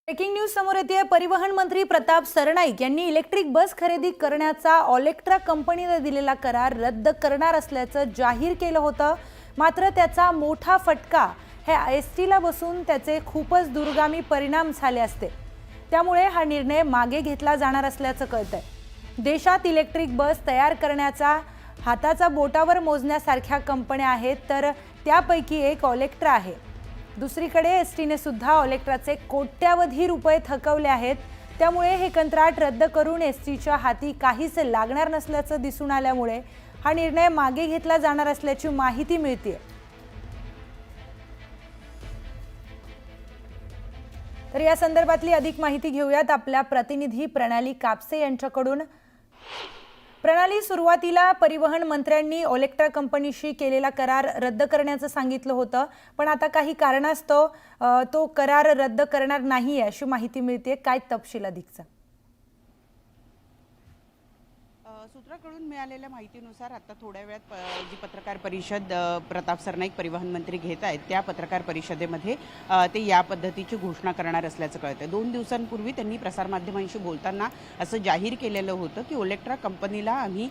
Breaking news समोर येते। परिवहन मंत्री प्रताप सरनाईक यांनी इलेक्ट्रिक बस खरेदी करण्याचा ऑलेक्ट्रा कंपनीला दिलेला करार रद्द करणार असल्याचं जाहीर केलं होतं। मात्र त्याचा मोठा फटका हे एसटीला बसून त्याचे खूपच दूरगामी परिणाम झाले असते। त्यामुळे हा निर्णय मागे घेतला जाणार असल्याचं कळतंय। देशात इलेक्ट्रिक बस तयार करण्याचा हाताचा बोटावर मोजण्यासारख्या कंपन्या आहेत, तर त्यापैकी एक ऑलेक्ट्रा आहे। दुसरीकडे एसटीने सुद्धा ऑलेक्ट्राचे कोट्यावधी रुपये थकवले आहेत। त्यामुळे हे कंत्राट रद्द करून एसटीच्या हाती काहीच लागणार नसल्याचं दिसून आल्यामुळे हा निर्णय मागे घेतला जाणार असल्याची माहिती मिळते। तर या संदर्भातली अधिक माहिती घेऊयात आपल्या प्रतिनिधी प्रणाली कापसे यांच्याकडून। प्रणाली, सुरुवातीला परिवहन मंत्र्यांनी ऑलेक्ट्रा कंपनीशी केलेला करार रद्द करण्याचं सांगितलं होतं, पण आता काही कारणास्तव तो करार रद्द करणार नाहीये अशी माहिती मिळते। काय तपशील अधिकचा? सूत्राकडून मिळालेल्या माहितीनुसार आता थोड्या वेळात जी पत्रकार परिषद प्रताप सरनाईक परिवहन मंत्री घेत आहेत त्या पत्रकार परिषदेमध्ये ते या पद्धतीची घोषणा करणार असल्याचं कळतंय। 2 दिवसांपूर्वी त्यांनी प्रसारमाध्यमांशी बोलताना असं जाहीर केलेलं होतं की ऑलेक्ट्रा कंपनीला आम्ही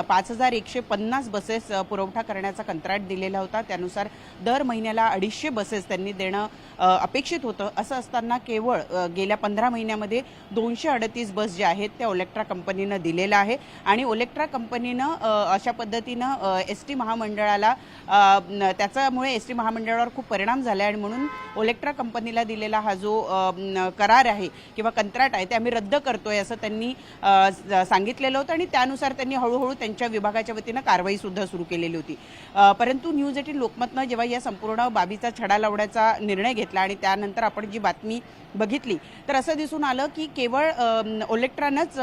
5150 बसेस पुरवठा करण्याचा कंत्राट दिलेला होता। त्यानुसार दर महिन्याला 250 बसेस त्यांनी देणं अपेक्षित होतं। असं असताना केवळ गेल्या 15 महिन्यामध्ये 238 बस ज्या आहेत त्या ऑलेक्ट्रा कंपनीनं दिलेला आहे आणि ऑलेक्ट्रा कंपनीनं अशा पद्धतीनं एसटी महामंडळाला त्याच्यामुळे एसटी महामंडळावर खूप परिणाम झाला आणि म्हणून ऑलेक्ट्रा कंपनीला दिलेला हा जो करार आहे किंवा कंत्राट आहे ते आम्ही रद्द करतोय असं त्यांनी सांगितलेलं होतं आणि त्यानुसार त्यांनी हळूहळू त्यांच्या विभागाच्या वतीनं कारवाई सुद्धा सुरू केलेली होती। परंतु न्यूज 18 लोकमतनं जेव्हा या संपूर्ण बाबीचा छडा लावण्याचा निर्णय घेतला आणि त्यानंतर आपण जी बातमी बघितली तर असं दिसून आलं की केवळ ऑलेक्ट्रानंच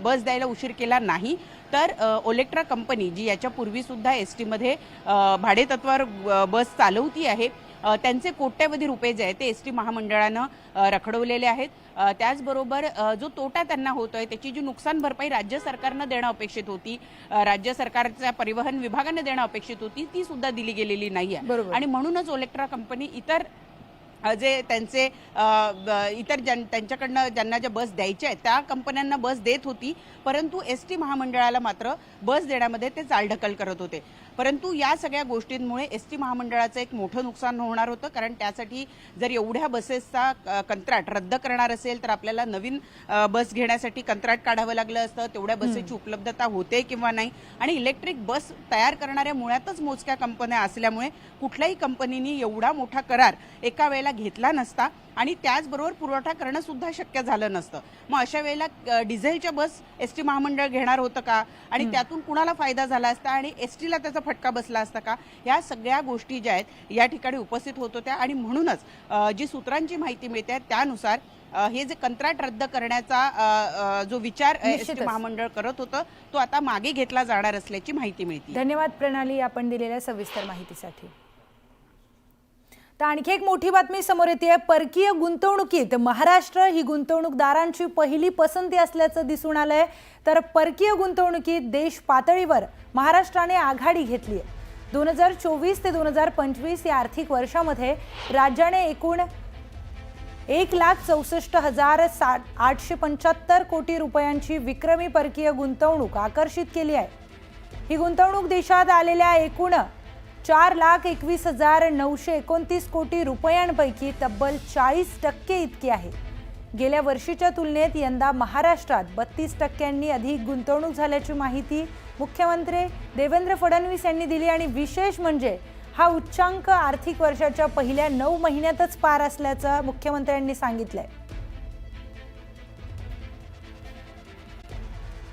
बस द्यायला उशीर केला नाही, तर ऑलेक्ट्रा कंपनी जी याच्यापूर्वी सुद्धा एसटीमध्ये भाडेतत्वावर बस चालवती आहे त्यांचे कोट्यावधी रुपये जे आहेत ते एसटी महामंडळानं रखडवलेले आहेत। त्याचबरोबर जो तोटा त्यांना होतोय त्याची जी नुकसान भरपाई राज्य सरकारनं देणं अपेक्षित होती, राज्य सरकारच्या परिवहन विभागाने देणं अपेक्षित होती, ती सुद्धा दिली गेलेली नाही आहे आणि म्हणूनच ऑलेक्ट्रा कंपनी इतर जे त्यांचे इतर त्यांच्याकडनं ज्यांना ज्या बस द्यायच्या आहेत त्या कंपन्यांना बस देत होती, परंतु एसटी महामंडळाला मात्र बस देण्यामध्ये ते चालढकल करत होते। परंतु या सगळ्या गोष्टींमुळे एसटी महामंडळाचं एक मोठं नुकसान होणार होतं, कारण त्यासाठी जर एवढ्या बसेसचा कंत्राट रद्द करणार असेल तर आपल्याला नवीन बस घेण्यासाठी कंत्राट काढावं लागलं असतं, तेवढ्या बसेसची उपलब्धता होते किंवा नाही आणि इलेक्ट्रिक बस तयार करणाऱ्या मुळातच मोजक्या कंपन्या असल्यामुळे कुठल्याही कंपनीने एवढा मोठा करार एका वेळेला घेतला नसता आणि त्याचबरोबर पुरवठा करणं सुद्धा शक्य झालं नसतं। मग अशा वेळेला डिझेलच्या बस एसटी महामंडळ घेणार होतं का आणि त्यातून कुणाला फायदा झाला असता आणि एसटीला त्याचा फटका बसला असता का, या सगळ्या गोष्टी ज्या आहेत या ठिकाणी उपस्थित होत होत्या आणि म्हणूनच जी सूत्रांची माहिती मिळते त्यानुसार हे जे कंत्राट रद्द करण्याचा जो विचार एसटी महामंडळ करत होतं तो आता मागे घेतला जाणार असल्याची माहिती मिळते। धन्यवाद प्रणाली, आपण दिलेल्या सविस्तर माहितीसाठी। तर आणखी एक मोठी बातमी समोर येते। परकीय गुंतवणुकीत महाराष्ट्र ही गुंतवणूकदारांची पहिली पसंती असल्याचं दिसून आलंय। तर परकीय गुंतवणुकीत देश पातळीवर महाराष्ट्राने आघाडी घेतली आहे। 2024 ते 2025 या आर्थिक वर्षामध्ये राज्याने एकूण 1,64,875 कोटी रुपयांची विक्रमी परकीय गुंतवणूक आकर्षित केली आहे। ही गुंतवणूक देशात आलेल्या एकूण 4,21,929 कोटी रुपयांपैकी तब्बल 40% इतकी आहे। गेल्या वर्षीच्या तुलनेत यंदा महाराष्ट्रात 32% अधिक गुंतवणूक झाल्याची माहिती मुख्यमंत्री देवेंद्र फडणवीस यांनी दिली आणि विशेष म्हणजे हा उच्चांक आर्थिक वर्षाच्या पहिल्या 9 महिन्यातच पार असल्याचं मुख्यमंत्र्यांनी सांगितलंय।